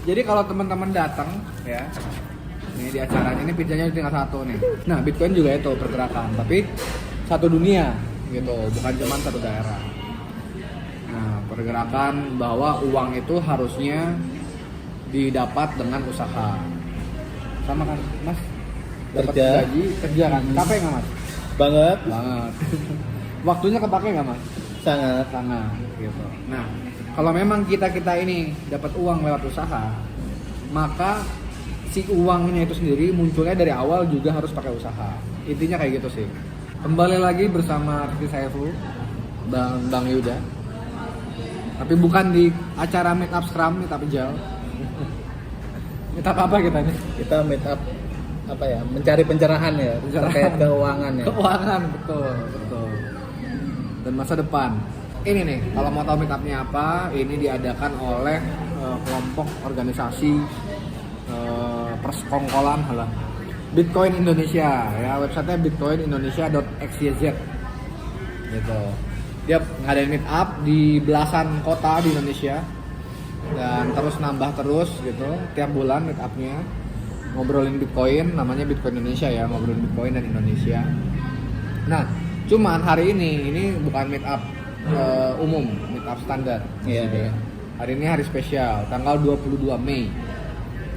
Jadi kalau teman-teman datang ya, ini di acaranya ini pizzanya tinggal satu nih. Nah, Bitcoin juga itu pergerakan, tapi satu dunia gitu, bukan cuma satu daerah. Nah, pergerakan bahwa uang itu harusnya didapat dengan usaha. Sama kan, Mas? Dapat gaji, kerja kan? Capek nggak, Mas? Banget. Waktunya kepake nggak, Mas? Sangat. Gitu. Nah, kalau memang kita ini dapat uang lewat usaha, maka si uangnya itu sendiri munculnya dari awal juga harus pakai usaha. Intinya kayak gitu sih. Kembali lagi bersama Rizky Saiful, Bang Yuda. Tapi bukan di acara meet up Scrum, meet up Ijal. Meet up apa kita nih? Kita meet up apa ya? Mencari pencerahan ya, terkait keuangan ya. Keuangan, betul. Dan masa depan. Ini nih, kalau mau tahu meet up-nya apa, ini diadakan oleh kelompok organisasi persekongkolan Bitcoin Indonesia ya, websitenya bitcoinindonesia.xyz gitu. Dia ngadain meet up di belasan kota di Indonesia dan terus nambah terus gitu tiap bulan meet up-nya, ngobrolin Bitcoin, namanya Bitcoin Indonesia ya, ngobrolin Bitcoin dan Indonesia. Nah, cuman hari ini bukan meet up umum, meet up standar. Iya. Hari ini hari spesial, tanggal 22 Mei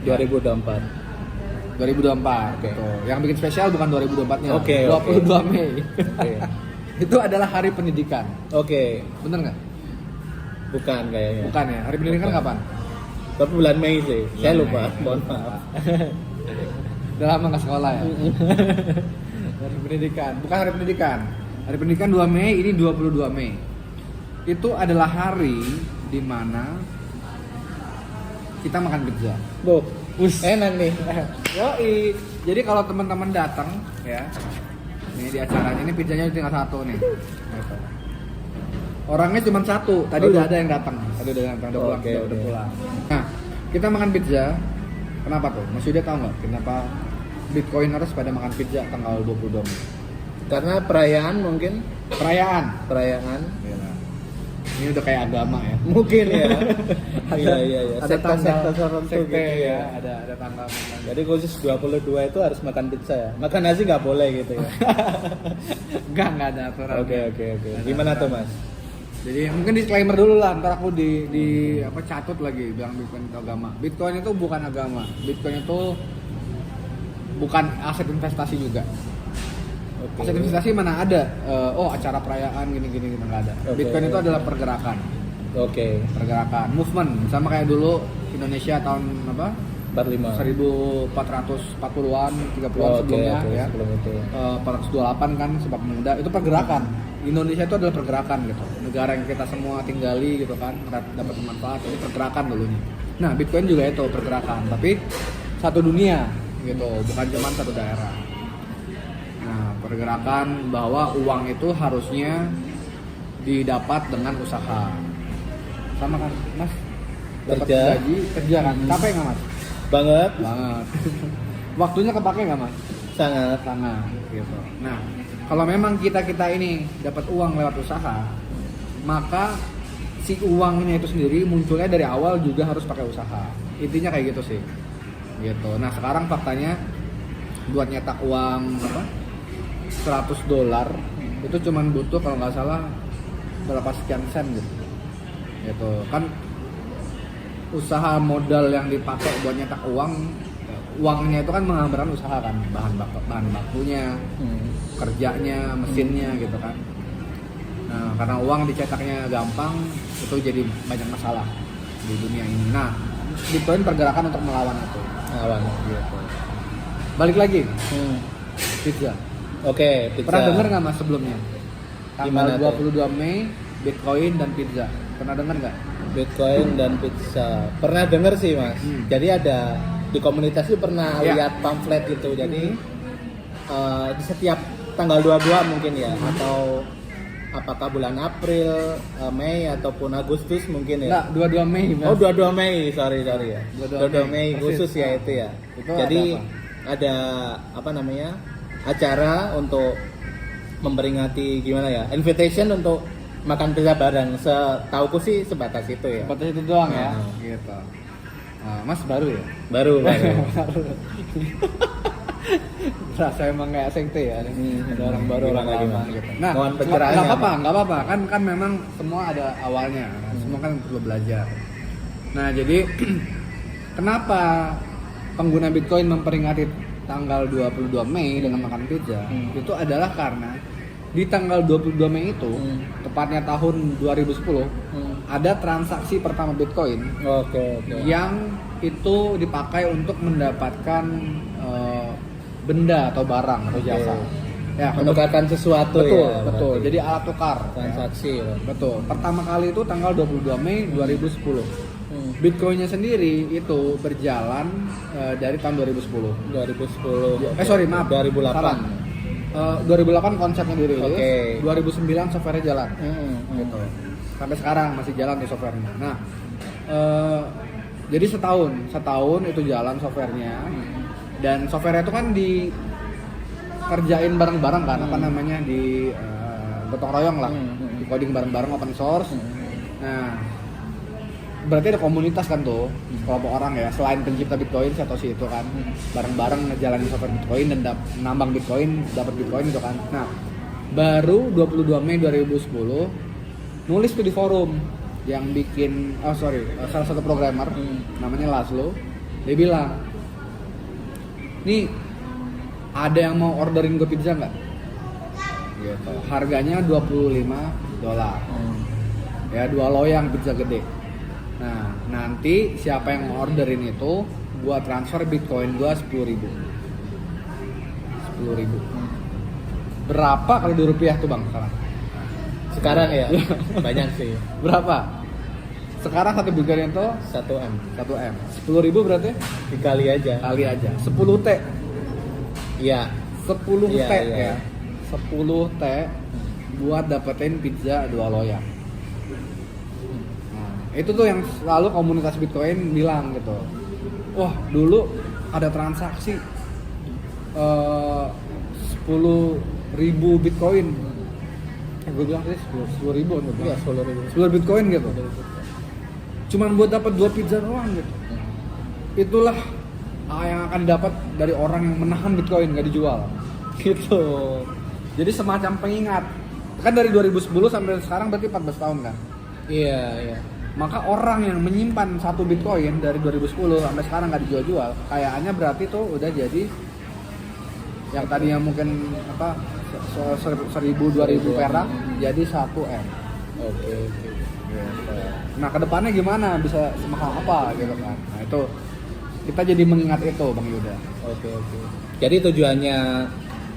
2024. 2024. Okay. Gitu. Yang bikin spesial bukan 2024-nya. Oke. 22 Mei. Okay. Itu adalah hari pendidikan. Oke. Bener nggak? Bukan kayaknya. Bukan ya. Hari pendidikan Bukan. kapan? Tapi bulan Mei sih. Saya lupa. Mei. Mohon maaf. Udah lama nggak sekolah ya. Hari pendidikan. Bukan hari pendidikan. Hari pendidikan 2 Mei, ini 22 Mei. Itu adalah hari di mana kita makan pizza. Enak nih. Yoi. Jadi kalau teman-teman datang ya, ini di acaranya ini pizzanya tinggal satu nih. Gitu. Orangnya cuma satu. Tadi udah ada yang datang. Udah pulang. Udah pulang. Nah, kita makan pizza. Kenapa tuh? Mas Yuda tahu nggak kenapa Bitcoiners pada makan pizza tanggal 22 Mei? Karena perayaan mungkin. Perayaan. Gila. Ini udah kayak agama ya. Mungkin ya. Iya. Ada tanggal tertentu sekte gitu ya. Ada tanggal. Jadi khusus 22 itu harus makan pizza ya. Makan nasi nggak boleh gitu ya. Enggak ada aturan. Oke. Gimana tuh, Mas? Jadi mungkin disclaimer dulu lah, ntar aku di apa catut lagi bilang Bitcoin itu agama. Bitcoin itu bukan agama. Bitcoin itu bukan aset investasi juga. Okay. Aset investasi mana ada? Acara perayaan gini nggak ada. Okay. Bitcoin itu adalah pergerakan. Oke. Pergerakan, movement. Sama kayak dulu Indonesia tahun apa? 45. 1440-an, 30-an sebelumnya ya. Sebelum itu. 428 kan sepak muda, itu pergerakan. Indonesia itu adalah pergerakan gitu. Negara yang kita semua tinggali gitu kan, dapat manfaat, ini pergerakan dulunya. Nah, Bitcoin juga itu pergerakan, tapi satu dunia gitu, bukan cuma satu daerah. Nah, pergerakan bahwa uang itu harusnya didapat dengan usaha. Sama kan, Mas? Dapat gaji, kerja kan? Capek nggak, Mas? Banget. Waktunya kepake nggak, Mas? Sangat. Gitu. Nah, kalau memang kita ini dapat uang lewat usaha, maka si uangnya itu sendiri munculnya dari awal juga harus pakai usaha. Intinya kayak gitu sih. Gitu. Nah, sekarang faktanya buat nyetak uang $100 itu cuman butuh kalau nggak salah berapa sekian sen gitu. Gitu. Kan usaha modal yang dipakai buat nyetak uangnya itu kan menggambarkan usaha kan, bahan bakunya, kerjanya, mesinnya gitu kan. Nah, karena uang dicetaknya gampang, itu jadi banyak masalah di dunia ini. Nah, Bitcoin pergerakan untuk melawan itu. Gitu. Balik lagi, pizza. Oke, pizza. Pernah dengar nggak Mas sebelumnya? Gimana Tanggal 22 Mei, Bitcoin dan pizza. Pernah dengar nggak? Bitcoin dan pizza. Pernah denger sih, Mas. Jadi ada di komunitas itu pernah lihat pamflet gitu. Jadi di setiap tanggal 22 mungkin ya, atau apakah bulan April, Mei ataupun Agustus mungkin ya. Enggak, 22 Mei. Mas. Oh, 22 Mei, sorry ya. 22 Mei khusus ya itu ya. Itu jadi ada apa namanya? Acara untuk memperingati gimana ya? Invitation untuk makan pizza bareng. Setauku sih sebatas itu ya. Sebatas itu doang ya. Gitu. Mas baru ya? Baru. Rasa emang kayak SNT ya. Ada orang baru, orang lama gitu. Nah, Mohon nggak pencerahannya apa-apa. Kan memang semua ada awalnya. Semua kan perlu belajar. Nah, jadi kenapa pengguna Bitcoin memperingati tanggal 22 Mei dengan makan pizza? Itu adalah karena di tanggal 22 Mei itu, tepatnya tahun 2010, ada transaksi pertama Bitcoin yang itu dipakai untuk mendapatkan benda atau barang atau jasa. Ya, menukarkan sesuatu ya. Betul. Jadi alat tukar. Transaksi. Ya. Betul. Pertama kali itu tanggal 22 Mei 2010. Bitcoinnya sendiri itu berjalan dari tahun 2010. 2010. Maaf. 2008. Salah. 2008 konsepnya dirilis. 2009 softwarenya jalan. Gitu. Sampai sekarang masih jalan tuh softwarenya. Nah, jadi setahun itu jalan softwarenya. Dan softwarenya itu kan dikerjain bareng-bareng kan, apa namanya, di gotong royong lah, di coding bareng-bareng, open source. Nah, berarti ada komunitas kan tuh, kelompok orang ya, selain pencipta Bitcoin Satoshi itu kan, bareng-bareng ngejalanin software Bitcoin dan nambang Bitcoin, dapat Bitcoin gitu kan. Nah, baru 22 Mei 2010 nulis tuh di forum yang bikin, salah satu programmer namanya Laszlo, dia bilang, nih ada yang mau orderin gue pizza nggak? Gitu. Harganya $25. Ya, 2 loyang pizza gede. Nah, nanti siapa yang orderin itu, gua transfer Bitcoin gua 10.000. Berapa kali $2 tuh Bang sekarang? Sekarang ya? Banyak sih. Berapa? Sekarang satu Bitcoin itu 1M. 10.000 berarti? Dikali aja. Kali aja. 10 T. Iya. 10 Iya, T iya. ya. 10 T buat dapetin pizza 2 loyang. Itu tuh yang selalu komunitas Bitcoin bilang gitu, wah dulu ada transaksi 10.000 Bitcoin. Gue bilang tadi 10.000 kan? Iya, 10 Bitcoin gitu. Cuman buat dapat 2 pizza doang gitu. Itulah yang akan dapat dari orang yang menahan Bitcoin gak dijual. Gitu. Jadi semacam pengingat. Kan dari 2010 sampai sekarang berarti 14 tahun kan? Iya. Maka orang yang menyimpan 1 Bitcoin dari 2010 sampai sekarang nggak dijual-jual, kayaknya berarti tuh udah jadi yang tadinya mungkin apa 1.000-2.000 perak jadi 1M. Oke. Nah, kedepannya gimana, bisa semahal apa gitu kan? Nah, itu kita jadi mengingat itu Bang Yuda. Oke. Jadi tujuannya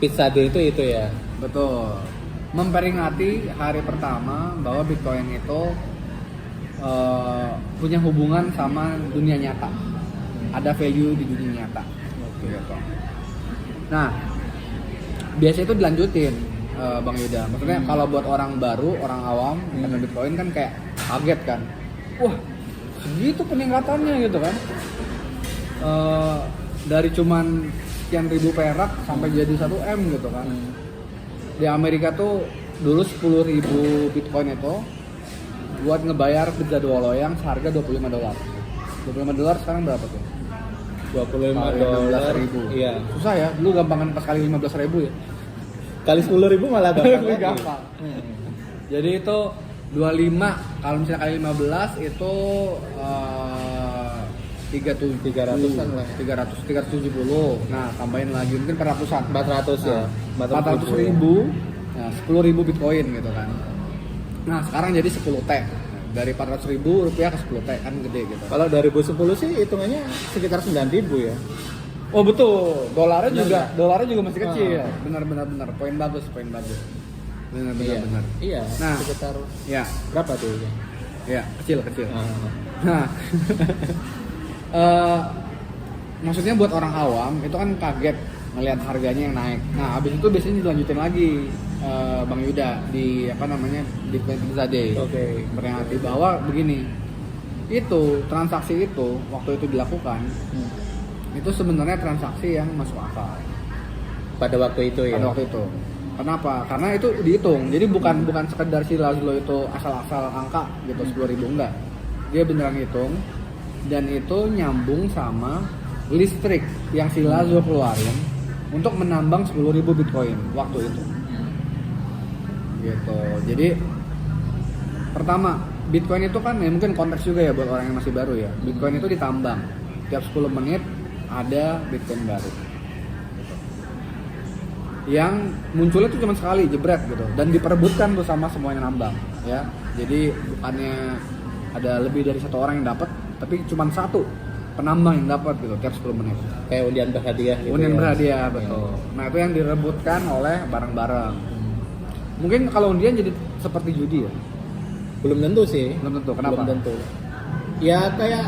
Pizza Day itu ya? Betul. Memperingati hari pertama bahwa Bitcoin itu punya hubungan sama dunia nyata, ada value di dunia nyata. Gitu. Nah, biasanya itu dilanjutin Bang Yuda. Maksudnya kalau buat orang baru, orang awam dengan Bitcoin kan kayak kaget kan, wah segitu peningkatannya gitu kan, dari cuman sekian ribu perak sampai jadi 1M gitu kan. Di Amerika tuh dulu 10.000 Bitcoin itu buat ngebayar pizza 2 loyang seharga $25. $25 sekarang berapa tuh? $25. Iya. Susah ya, dulu gampangan pas kali 15.000 ya. Kali 10.000 malah gampang. Gampang. Jadi itu 25, kalau misalnya kali 15 itu 300-an lah. 370. Nah, tambahin lagi mungkin 400-an. 400 ya. 400.000. Nah, 10.000 Bitcoin gitu kan. Nah, sekarang jadi 10 T. Dari Rp400.000 ke 10 T kan gede gitu. Kalau 2010 sih hitungannya sekitar 9.000 ya. Oh betul, dolarnya juga masih kecil. Benar. Poin bagus. Benar. Iya. Nah, sekitar ya berapa tuh? Ya, kecil. Nah, maksudnya buat orang awam itu kan kaget ngelihat harganya yang naik. Nah, habis itu biasanya dilanjutin lagi Bang Yuda di Bitcoin Pizza Day. Oke. Memperingati bahwa begini, itu transaksi itu waktu itu dilakukan, itu sebenarnya transaksi yang masuk akal. Pada waktu itu ya. Pada waktu itu. Kenapa? Karena itu dihitung. Jadi bukan sekedar si Laszlo itu asal-asal angka gitu 10.000 enggak. Dia beneran hitung dan itu nyambung sama listrik yang si Lazo keluarin untuk menambang 10.000 Bitcoin waktu itu. Gitu. Jadi pertama, Bitcoin itu kan ya mungkin konteks juga ya buat orang yang masih baru ya. Bitcoin itu ditambang. Tiap 10 menit ada Bitcoin baru. Yang munculnya tuh cuma sekali, jebret gitu. Dan diperebutkan tuh sama semua yang nambang, ya. Jadi bukannya ada lebih dari satu orang yang dapat, tapi cuma satu penambang yang dapat gitu tiap 10 menit. Kayak undian berhadiah gitu. Undian ya. berhadiah, betul. Nah, itu yang direbutkan oleh bareng-bareng. Mungkin kalau undian jadi seperti judi ya? Belum tentu sih. Belum tentu, kenapa? Belum tentu. Ya kayak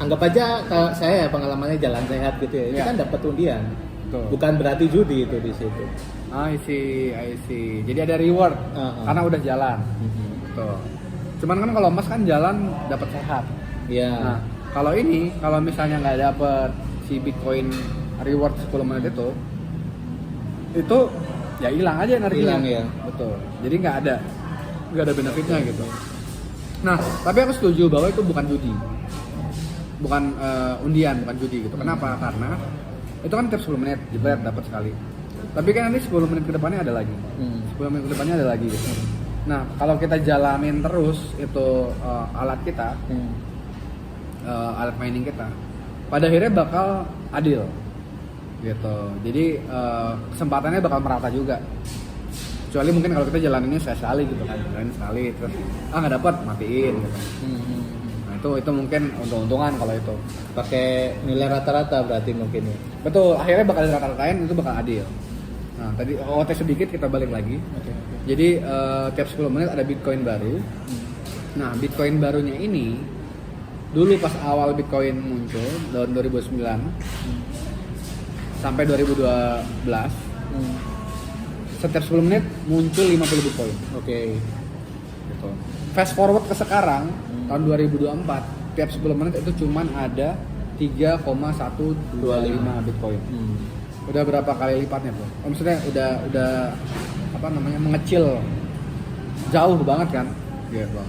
anggap aja kalau saya pengalamannya jalan sehat gitu ya. Itu Ya. kan dapat undian. Betul. Bukan berarti judi itu di situ. I see. Jadi ada reward karena udah jalan. Betul. Cuman kan kalau emas kan jalan dapat sehat. Iya. Nah, kalau ini kalau misalnya nggak dapet si Bitcoin reward 10 menit itu ya hilang aja energinya. Hilang, ya. Betul. Jadi nggak ada benefitnya gitu. Nah, tapi aku setuju bahwa itu bukan judi. Bukan undian, bukan judi gitu. Kenapa? Karena itu kan tiap 10 menit jebret dapat sekali. Tapi kan nanti 10 menit ke depannya ada lagi. 10 menit ke depannya ada lagi gitu. Nah, kalau kita jalanin terus itu alat kita, alat mining kita, pada akhirnya bakal adil gitu. Jadi kesempatannya bakal merata juga. Kecuali mungkin kalau kita jalaninnya sekali gitu kan, jalanin sekali terus nggak dapat matiin gitu. Nah itu mungkin untung-untungan kalau itu. Pakai nilai rata-rata berarti mungkin ya. Betul, akhirnya bakal dirata-ratain, itu bakal adil. Nah tadi OT sedikit kita balik lagi. Jadi tiap 10 menit ada Bitcoin baru. Nah Bitcoin barunya ini dulu pas awal Bitcoin muncul tahun 2009 sampai 2012 setiap 10 menit muncul 50 Bitcoin. Oke. Gitu. Fast forward ke sekarang tahun 2024 tiap 10 menit itu cuman ada 3,125 Bitcoin. Udah berapa kali lipatnya tuh? Maksudnya udah apa namanya mengecil jauh banget kan? Gitu.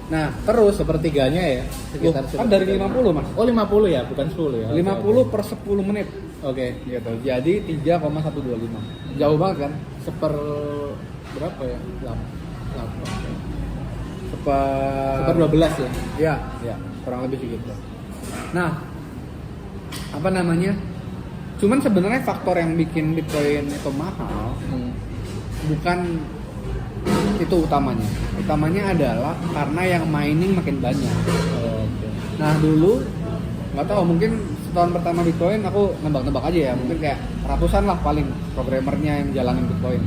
Nah, terus Sepertiganya ya, sekitar kan dari 50 Mas. Oh 50 ya, bukan 10 ya. 50 per 10 menit. Oke. Gitu. Jadi 3,125. Jauh banget kan? Seper berapa ya? 8. Seper 12 ya. Ya, kurang lebih segitu. Nah, apa namanya? Cuman sebenarnya faktor yang bikin Bitcoin itu mahal bukan itu utamanya. Utamanya adalah karena yang mining makin banyak. Oke. Nah, dulu nggak tahu mungkin setahun pertama Bitcoin aku nebak-nebak aja ya, mungkin kayak ratusan lah paling programmernya yang jalanin Bitcoin.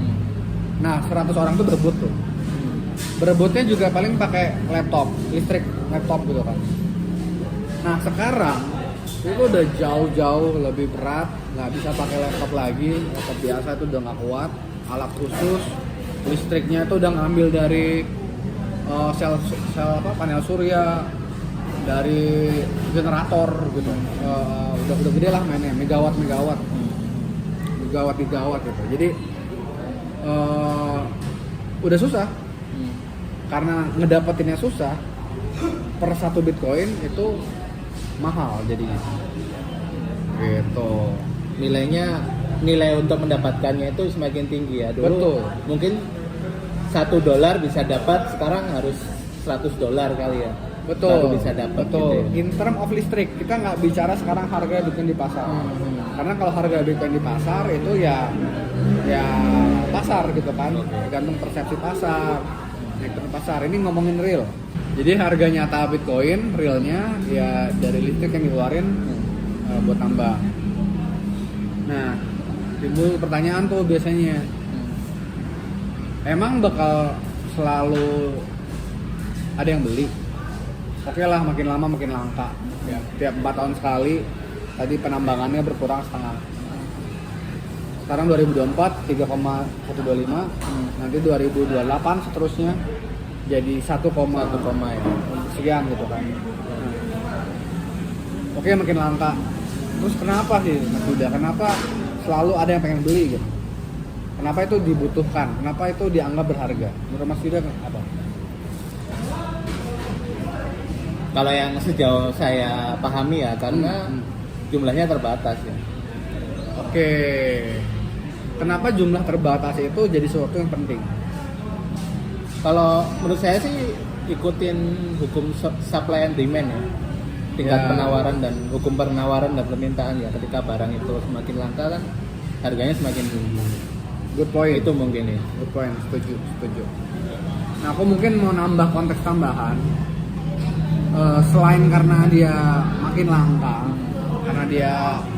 Nah, 100 orang tuh berebut tuh. Berebutnya juga paling pakai laptop, listrik laptop gitu kan. Nah, sekarang itu udah jauh-jauh lebih berat, nggak bisa pakai laptop lagi, laptop biasa itu udah nggak kuat, alat khusus, listriknya itu udah ngambil dari sel panel surya, dari generator gitu, udah gede lah mainnya, megawatt gitu. Jadi udah susah, karena ngedapetinnya susah, per 1 Bitcoin itu mahal jadinya gitu. Nilai untuk mendapatkannya itu semakin tinggi ya. Dulu Betul. mungkin $1 bisa dapat, sekarang harus $100 kali ya. Betul. Baru bisa dapat Betul. gitu ya. In term of listrik, kita nggak bicara sekarang harga Bitcoin di pasar. Karena kalau harga Bitcoin di pasar itu ya pasar gitu kan, tergantung persepsi pasar. Tergantung pasar. Ini ngomongin real. Jadi harga nyata Bitcoin realnya ya dari listrik yang dikeluarin buat tambang. Nah, timbul pertanyaan tuh biasanya, emang bakal selalu ada yang beli? Oke lah, makin lama makin langka. Ya, tiap 4 tahun sekali, tadi penambangannya berkurang setengah. Sekarang 2024 3,125, nanti 2028 seterusnya jadi 1, sekian gitu kan. Oke, makin langka. Terus kenapa sih Mas Yuda? Kenapa selalu ada yang pengen beli gitu? Kenapa itu dibutuhkan? Kenapa itu dianggap berharga? Menurut Mas Yuda apa? Kalau yang sejauh saya pahami ya, karena jumlahnya terbatas ya. Oke. Kenapa jumlah terbatas itu jadi sesuatu yang penting? Kalau menurut saya sih ikutin hukum supply and demand ya. Tingkat Ya. penawaran dan hukum penawaran dan permintaan ya. Ketika barang itu semakin langka kan harganya semakin tinggi. Good point. Itu mungkin ya. Good point. Setuju. Nah, aku mungkin mau nambah konteks tambahan. Selain karena dia makin langka, karena dia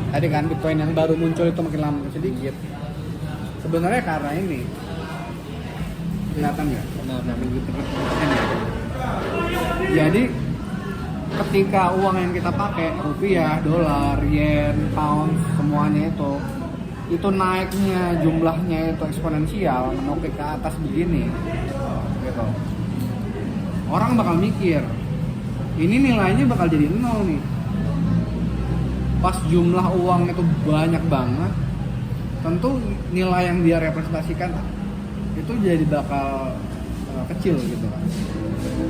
tadi kan Bitcoin yang baru muncul itu makin lama sedikit. Sebenarnya karena ini kelihatan ya. Nah, Jadi ketika uang yang kita pakai rupiah, dolar, yen, pound, semuanya itu naiknya jumlahnya itu eksponensial, menukik ke atas begini, gitu. Orang bakal mikir, ini nilainya bakal jadi nol nih. Pas jumlah uang itu banyak banget, tentu nilai yang dia representasikan itu jadi bakal kecil gitu kan.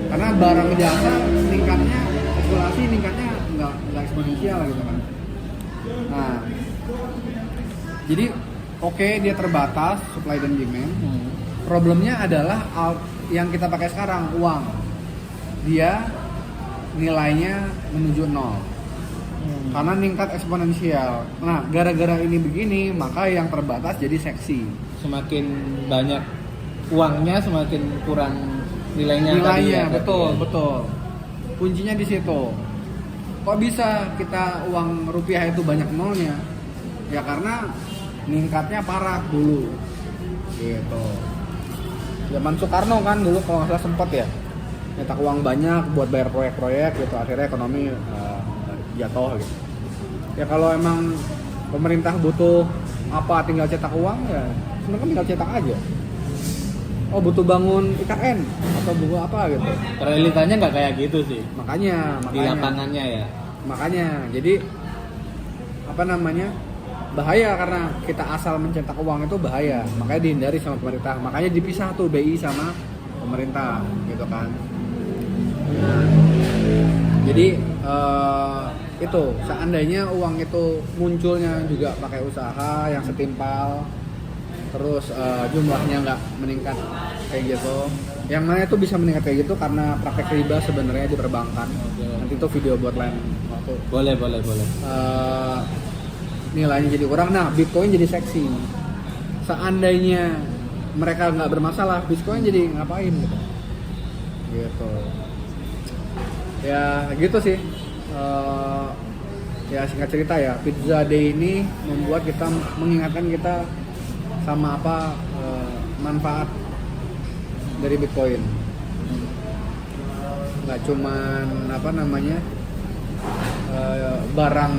Karena barang jasa meningkatnya, populasi meningkatnya nggak eksponensial gitu kan. Nah, jadi oke, dia terbatas supply dan demand. Problemnya adalah yang kita pakai sekarang, uang. Dia nilainya menuju nol. Karena meningkat eksponensial. Nah, gara-gara ini begini, maka yang terbatas jadi seksi. Semakin banyak uangnya semakin kurang nilainya tadi ya, betul. Kuncinya di situ. Kok bisa kita uang rupiah itu banyak nolnya? Ya karena meningkatnya parah dulu. Gitu. Zaman Soekarno kan dulu kalau nggak salah sempat ya nyetak uang banyak buat bayar proyek-proyek gitu, akhirnya ekonomi jatuh gitu. Ya kalau emang pemerintah butuh apa tinggal cetak uang ya sebenarnya tinggal cetak aja. Oh butuh bangun IKN atau butuh apa gitu. Realitanya nggak kayak gitu sih Makanya di lapangannya ya. Makanya jadi apa namanya bahaya karena kita asal mencetak uang itu bahaya. Makanya dihindari sama pemerintah. Makanya dipisah tuh BI sama pemerintah gitu kan. Jadi itu seandainya uang itu munculnya juga pakai usaha yang setimpal, terus jumlahnya nggak meningkat kayak gitu, yang mana itu bisa meningkat kayak gitu karena praktek riba sebenarnya di perbankan. Nanti itu video buat lain waktu. Boleh. Nilainya jadi kurang, nah Bitcoin jadi seksi. Seandainya mereka nggak bermasalah, Bitcoin jadi ngapain gitu? Gitu. Ya gitu sih. Ya singkat cerita ya, Pizza Day ini membuat kita mengingatkan kita sama apa manfaat dari Bitcoin. Nggak cuman apa namanya barang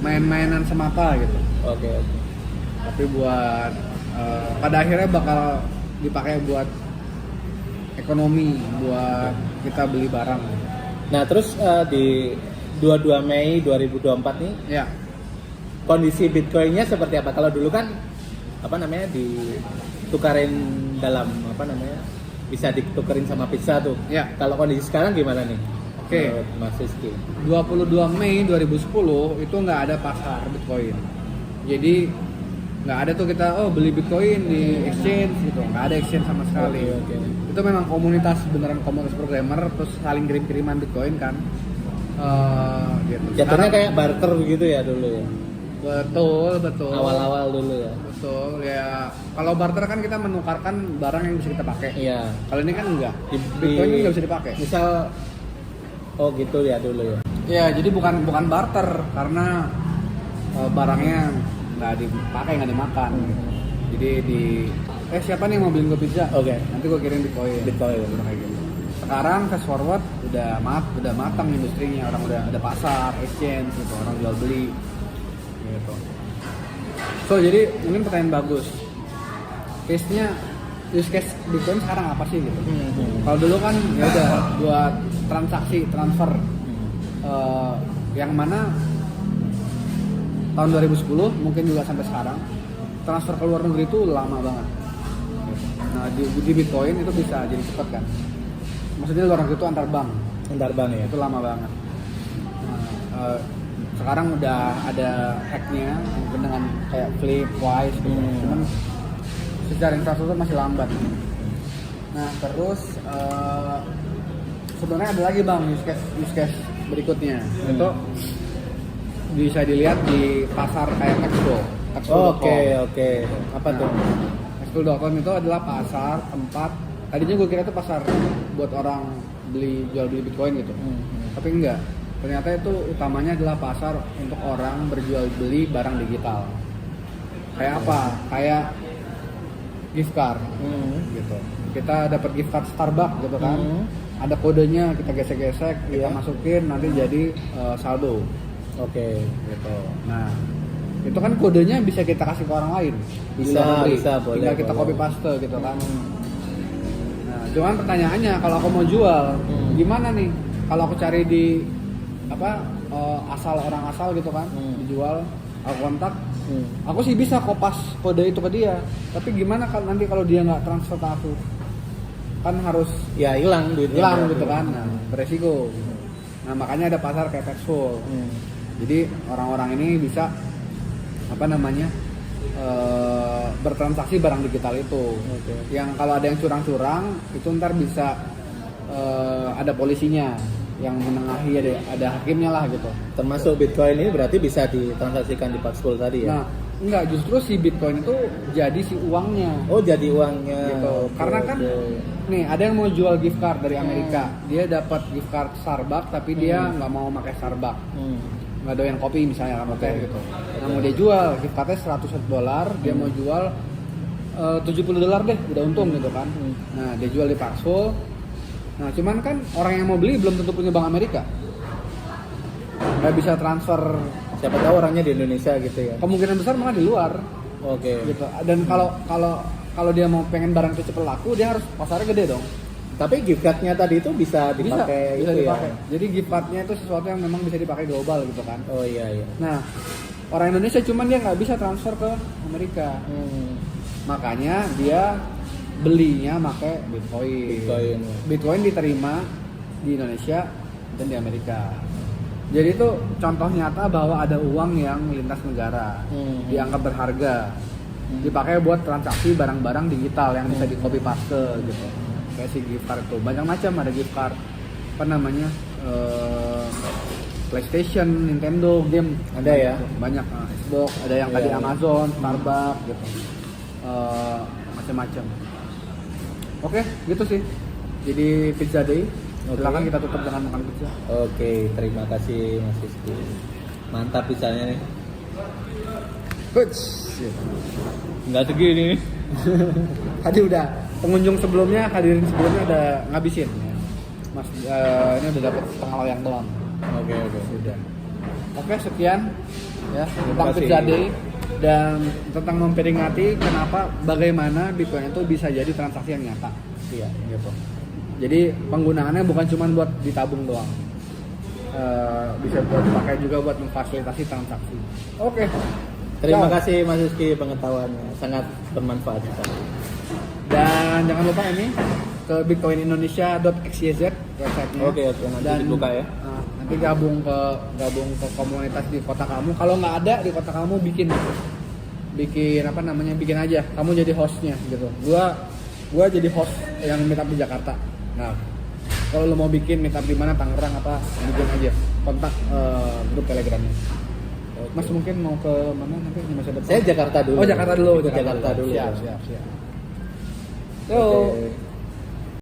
main-mainan semata gitu. Oke. Tapi buat pada akhirnya bakal dipakai buat ekonomi, buat kita beli barang. Nah terus di 22 Mei 2024 nih Ya. kondisi Bitcoinnya seperti apa? Kalau dulu kan apa namanya ditukarin dalam apa namanya bisa ditukerin sama pizza tuh. Ya. Kalau kondisi sekarang gimana nih? Oke. Menurut Mas Rizky. 22 Mei 2010 itu nggak ada pasar Bitcoin. Jadi nggak ada tuh kita beli Bitcoin di exchange gitu, nggak ada exchange sama sekali. Oke. Itu memang komunitas beneran komunitas programmer terus saling kirim-kiriman Bitcoin kan. Gitu. Jatuhnya Sekarang- kayak barter gitu ya dulu ya. Betul. Awal-awal dulu ya. Betul ya. Kalau barter kan kita menukarkan barang yang bisa kita pakai. Iya. Kalau ini kan enggak. Di- Bitcoin ini di- nggak bisa dipakai. Misal gitu ya dulu ya. Ya, jadi bukan barter karena barangnya nggak dipakai, nggak dimakan. Jadi siapa nih yang mau beliin gue pizza? Oke. Nanti gue kirim Bitcoin. Udah kayak gitu. Sekarang fast forward udah matang industrinya, orang udah ada pasar, exchange gitu, orang jual beli gitu. So jadi mungkin pertanyaan bagus. Use case Bitcoin sekarang apa sih gitu? Kalau dulu kan ya udah buat transaksi transfer yang mana tahun 2010 mungkin juga sampai sekarang transfer ke luar negeri itu lama banget. Nah di Bitcoin itu bisa jadi cepat kan. Maksudnya luar negeri itu antar bank. Antar bank ya. Itu lama banget. Sekarang udah ada hacknya mungkin dengan kayak Flip, Wise gitu. Cuman secara infrastruktur masih lambat. Nah terus sebenarnya ada lagi bang use case berikutnya. Itu bisa dilihat di pasar kayak Expo. Oke. Apa tuh? Expo.com itu adalah pasar tempat. Tadinya gue kira itu pasar buat orang jual beli Bitcoin gitu. Tapi enggak. Ternyata itu utamanya adalah pasar untuk orang berjual beli barang digital. Kayak apa? Kayak gift card gitu. Kita dapat gift card Starbucks gitu kan. Ada kodenya, kita gesek-gesek, kita masukin nanti jadi saldo. Oke. Gitu. Nah, itu kan kodenya bisa kita kasih ke orang lain. Bisa, boleh. Tinggal kita copy paste gitu kan. Nah, cuman pertanyaannya kalau aku mau jual, gimana nih? Kalau aku cari di asal orang asal gitu kan, dijual, aku kontak, aku sih bisa kopas kode itu ke dia. Tapi gimana kan nanti kalau dia nggak transfer ke aku? Kan harus hilang duitnya gitu kan. Nah, beresiko. Nah, makanya ada pasar kayak Paxful. Jadi orang-orang ini bisa bertransaksi barang digital itu. Yang kalau ada yang curang-curang itu ntar bisa ada polisinya yang menengahi, ada hakimnya lah gitu. Termasuk Bitcoin ini berarti bisa ditransaksikan di Paxful tadi ya? Nah, enggak, justru si Bitcoin itu jadi si uangnya. Oh, jadi uangnya. Gitu. Karena kan nih ada yang mau jual gift card dari Amerika. Dia dapat gift card Starbucks tapi dia nggak mau pakai Starbucks. Nggak doyan kopi misalnya kan teh gitu. Nah, mau dia jual gift cardnya $100, dia mau jual $70 deh, udah untung gitu kan. Nah, dia jual di Paxful. Nah, cuman kan orang yang mau beli belum tentu punya bank Amerika. Nggak bisa transfer. Siapa tahu orangnya di Indonesia gitu ya. Kemungkinan besar malah di luar. Oke. Gitu. Dan kalau dia mau pengen barang itu cepet laku, dia harus pasarnya gede dong. Tapi gift card-nya tadi itu bisa dipakai bisa itu dipakai. ya. Jadi gift card-nya itu sesuatu yang memang bisa dipakai global gitu kan. Oh iya. Nah, orang Indonesia cuman dia nggak bisa transfer ke Amerika. Makanya dia belinya pakai Bitcoin diterima di Indonesia dan di Amerika. Jadi itu contoh nyata bahwa ada uang yang lintas negara, dianggap berharga, dipakai buat transaksi barang-barang digital yang bisa di copy paste gitu. Kayak si gift card itu banyak macam, ada gift card PlayStation, Nintendo, game ada ya, banyak, Xbox, ada yang tadi Amazon, Starbucks gitu, macam-macam. Oke, gitu sih. Jadi Pizza Day. Silakan kita tutup dengan makan pizza. Oke, terima kasih Mas Rizky. Mantap pizzanya nih. Nggak segini. Tadi udah pengunjung hadirin sebelumnya udah ngabisin ya. Mas ini udah dapat setengah loyang doang. Oke. Sudah. Oke, sekian ya tentang Pizza Day dan tentang memperingati bagaimana Bitcoin itu bisa jadi transaksi yang nyata. Iya, gitu. Jadi penggunaannya bukan cuma buat ditabung doang, bisa buat dipakai juga buat memfasilitasi transaksi. Oke. Terima kasih Mas Rizky, pengetahuannya sangat bermanfaat sekali. Dan jangan lupa ini ke bitcoinindonesia.xyz websitenya. Oke, nanti dibuka ya. Nanti gabung ke komunitas di kota kamu. Kalau nggak ada di kota kamu bikin aja. Kamu jadi hostnya gitu. Gua jadi host yang meetup di Jakarta. Nah, kalau lo mau bikin meetup di mana, Tangerang bikin aja. Kontak grup Telegramnya. Mas mungkin mau ke mana nanti di masa depan? Saya Jakarta dulu. Oh, Jakarta dulu. Jakarta dulu. Siap. Yo.